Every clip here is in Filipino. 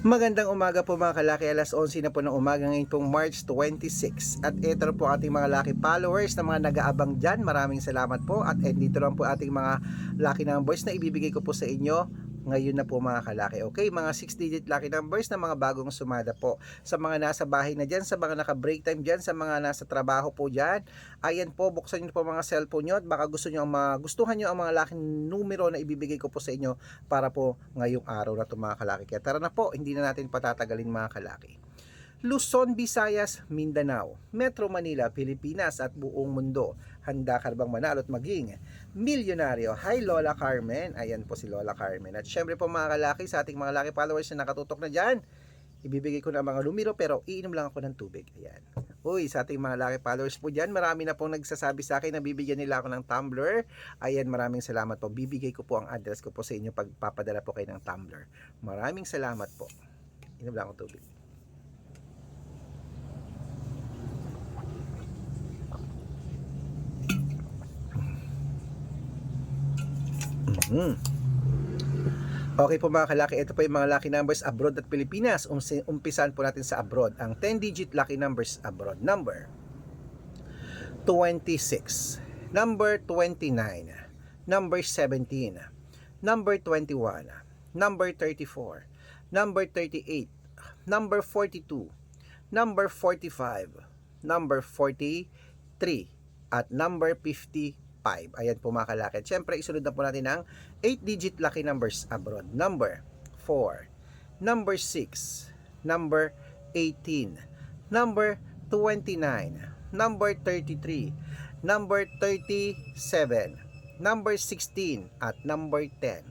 Magandang umaga po mga kalaki, alas 11 na po ng umaga ngayon pong March 26. At ito na po ating mga lucky followers na mga nag-aabang dyan. Maraming salamat po at dito lang po ating mga lucky numbers na ibibigay ko po sa inyo ngayon na po mga kalaki. Okay, mga 6-digit lucky numbers na mga bagong sumada po. Sa mga nasa bahay na dyan, sa mga naka-break time dyan, sa mga nasa trabaho po dyan, ayan po, buksan nyo po mga cellphone nyo at baka gustuhan nyo ang mga lucky numero na ibibigay ko po sa inyo para po ngayong araw na ito mga kalaki. Kaya tara na po, hindi na natin patatagalin mga kalaki. Luzon, Visayas, Mindanao, Metro Manila, Pilipinas at buong mundo. Handa ka bang manalo at maging milyonaryo? Hi Lola Carmen, ayan po si Lola Carmen. At syempre po mga kalaki, sa ating mga lucky followers na nakatutok na dyan, ibibigay ko na mga numero pero iinom lang ako ng tubig. Ayan. Uy, sa ating mga lucky followers po dyan, marami na pong nagsasabi sa akin na bibigyan nila ako ng tumbler. Ayan, maraming salamat po. Bibigay ko po ang address ko po sa inyo pag papadala po kayo ng tumbler. Maraming salamat po. Inom lang ako tubig. Okay po mga kalaki, ito po yung mga lucky numbers abroad at Pilipinas. Umpisan po natin sa abroad. Ang 10-digit lucky numbers abroad. Number 26, number 29, number 17, number 21, number 34, number 38, number 42, number 45, number 43, at number 55. Ayan po mga kalaki. Siyempre, isunod na po natin ang 8-digit lucky numbers abroad. Number 4, number 6, number 18, number 29, number 33, number 37, number 16, at number 10.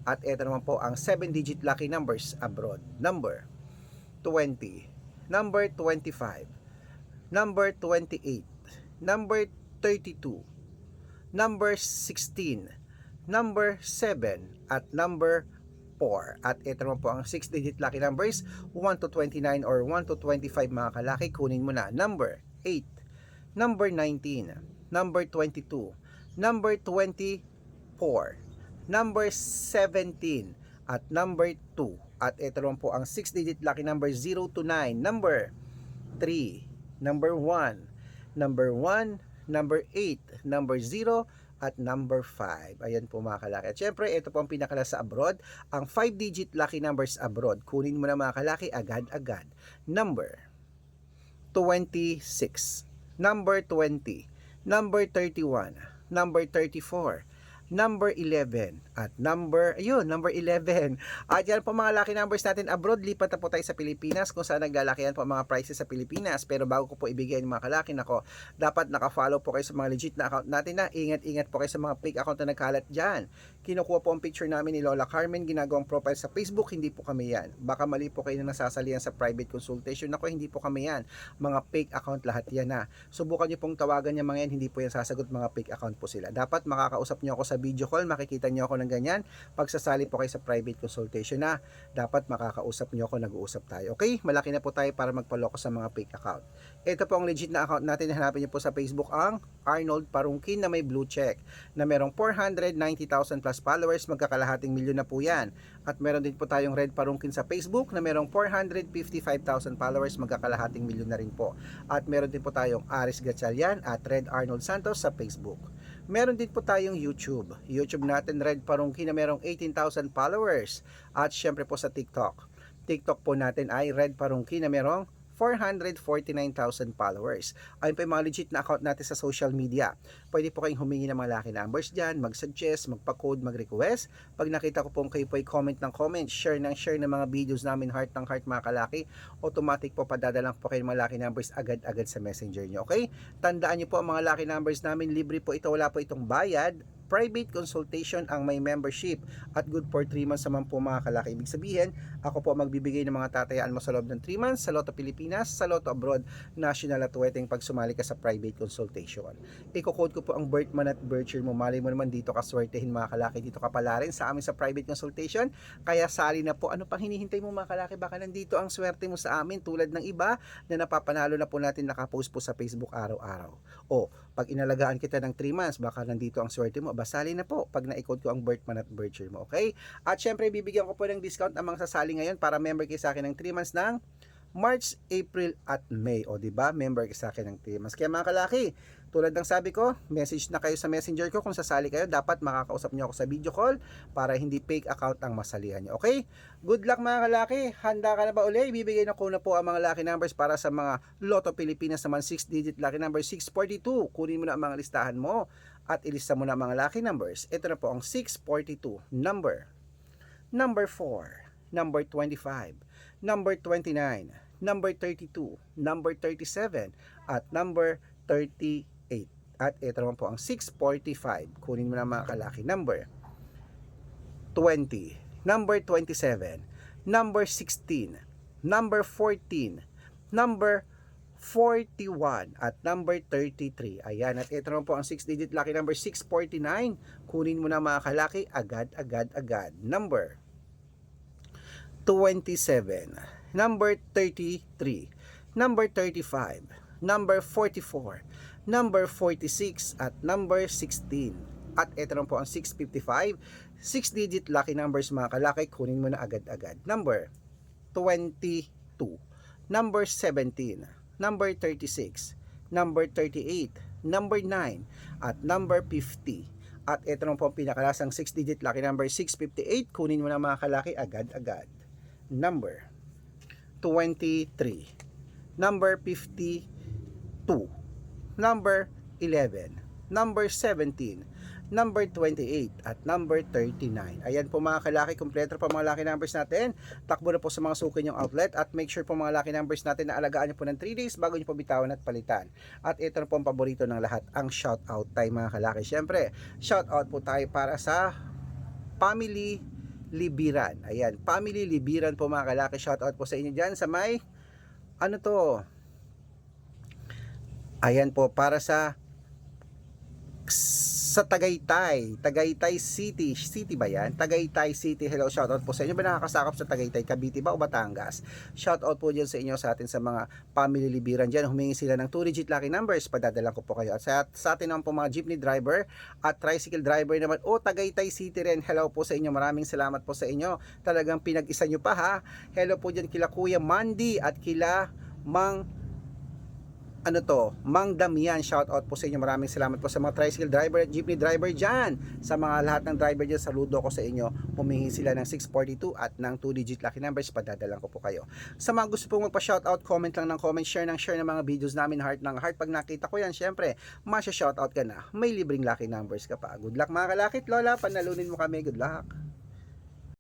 At ito naman po ang 7-digit lucky numbers abroad. Number 20, number 25, number 28, number 32, number 16, number 7, at number 4. At ito naman po ang 6-digit lucky numbers 1 to 29 or 1 to 25 mga kalaki. Kunin mo na. Number 8, number 19, number 22, number 24, number 17, at number 2. At ito naman po ang 6-digit lucky number 0 to 9, number 3, number 1, number 1, number 8, number 0, at number 5. Ayan po mga kalaki. At syempre, ito po ang pinakala sa abroad, ang 5-digit lucky numbers abroad. Kunin mo na mga kalaki agad-agad. Number 26, number 20, number 31, number 34, number 11, at number 11. At yan po mga lucky numbers natin abroad. Lipat na po tayo sa Pilipinas kung saan naglalakihan po mga prices sa Pilipinas. Pero bago ko po ibigay ng mga kalaki, nako, dapat naka-follow po kayo sa mga legit na account natin na. Ingat-ingat po kayo sa mga fake account na nagkalat dyan. Kinukuha po ang picture namin ni Lola Carmen, ginagawang profile sa Facebook, hindi po kami yan. Baka mali po kayo na nasasalihan sa private consultation. Nako, hindi po kami yan. Mga fake account lahat yan na. Subukan nyo pong tawagan yung mga yan, hindi po yan sasagot, mga fake account po sila. Dapat makakausap nyo ako sa video call, makikita nyo ako ng ganyan. Pagsasali po kayo sa private consultation na, dapat makakausap nyo ako, nag-uusap tayo. Okay, malaki na po tayo para magpaloko sa mga fake account. Ito po ang legit na account natin. Hanapin nyo po sa Facebook ang Arnold Parungkin na may blue check na merong 490,000 plus followers, magkakalahating milyon na po yan. At meron din po tayong Red Parungkin sa Facebook na merong 455,000 followers, magkakalahating milyon na rin po. At meron din po tayong Aris Gatchalian at Red Arnold Santos sa Facebook. Meron din po tayong YouTube natin, Red Parungkin na merong 18,000 followers. At syempre po sa TikTok po natin ay Red Parungkin na merong 449,000 followers. Ayun po yung mga legit na account natin sa social media. Pwede po kayong humingi ng mga lucky numbers dyan, mag-suggest, magpa-code, mag-request. Pag nakita ko po kayo po ay comment ng comment, share ng mga videos namin, heart ng heart mga kalaki, automatic po padadalang po kayo ng mga lucky numbers agad-agad sa messenger nyo. Okay? Tandaan nyo po ang mga lucky numbers namin, libre po ito, wala po itong bayad. Private consultation ang may membership at good for 3 months naman po mga kalaki. Ibig sabihin, ako po magbibigay ng mga tatayaan mo sa loob ng 3 months sa Lotto Pilipinas, sa Lotto Abroad, National at Weteng pag sumali ka sa private consultation. Iko-code ko po ang birth month at birth year mo. Malay mo naman dito ka swertehin mga kalaki, dito ka pala rin sa amin sa private consultation. Kaya sali na po. Ano pang hinihintay mo mga kalaki? Baka nandito ang swerte mo sa amin tulad ng iba na napapanalo na po natin, nakapost po sa Facebook araw-araw. O, pag inalagaan kita ng 3 months, baka nandito ang swerte mo. abasali na po pag na-code ko ang birth month at birth year mo, okay? At syempre, bibigyan ko po ng discount ang mga sasali ngayon para member kayo sa akin ng 3 months ng March, April at May. O di ba? Member kayo sa akin ng 3 months. Kaya mga kalaki, tulad ng sabi ko, message na kayo sa messenger ko kung sasali kayo. Dapat makakausap niyo ako sa video call para hindi fake account ang masalihan niyo. Okay? Good luck mga kalaki. Handa ka na ba uli? Ibibigay na ko na po ang mga lucky numbers para sa mga Lotto Pilipinas naman 6-digit lucky number 642. Kunin mo na ang mga listahan mo at ilista mo na ang mga lucky numbers. Ito na po ang 642 number 4, number 25, number 29, number 32, number 37, at number 38. At ito naman po ang 645. Kunin mo na mga kalaki. Number 20, number 27, number 16, number 14, number 41, at number 33. Ayan, at ito naman po ang 6-digit lucky number 649. Kunin mo na mga kalaki, agad. Number 27, number 33, number 35, number 44, number 46, at number 16. At ito naman po ang 655, 6-digit lucky numbers mga kalaki. Kunin mo na agad. Number 22, number 17, number 36, number 38, number 9, at number 50. At ito naman po ang pinakalasang 6-digit lucky number 658. Kunin mo na mga kalaki, agad. Number 23, number 52, number 11, number 17, number 28, at number 39. Ayan po mga kalaki, kompleto po mga lucky numbers natin. Takbo na po sa mga suki nyong outlet at make sure po mga lucky numbers natin na alagaan nyo po ng 3 days bago nyo po bitawan at palitan. At ito na po ang paborito ng lahat, ang shout out time mga kalaki. Syempre, shout out po tayo para sa Family Libiran. Ayan, Family Libiran po mga kalaki. Shout out po sa inyo dyan sa may ayan po, para sa Tagaytay City ba yan? Tagaytay City. Hello, shoutout po sa inyo. Ba nakakasakop sa Tagaytay, Cavite ba o Batangas? Shoutout po dyan sa inyo, sa atin sa mga family libiran dyan. Humingi sila ng 2-digit lucky numbers. Padadalan ko po kayo. At sa atin naman po mga jeepney driver at tricycle driver naman, Tagaytay City rin. Hello po sa inyo. Maraming salamat po sa inyo. Talagang pinag-isa nyo pa ha. Hello po dyan kila Kuya Mandy at kila Mang Damian. Shout out po sa inyo. Maraming salamat po sa mga tricycle driver at jeepney driver dyan. Sa mga lahat ng driver dyan, saludo ko sa inyo. Humingi sila ng 642 at ng 2-digit lucky numbers. Padadalan ko po kayo. Sa mga gusto pong magpa-shout out, comment lang ng comment, share ng mga videos namin, heart ng heart. Pag nakita ko yan, syempre, masya-shout out ka na. May libreng lucky numbers ka pa. Good luck mga kalakit, lola. Panalunin mo kami. Good luck.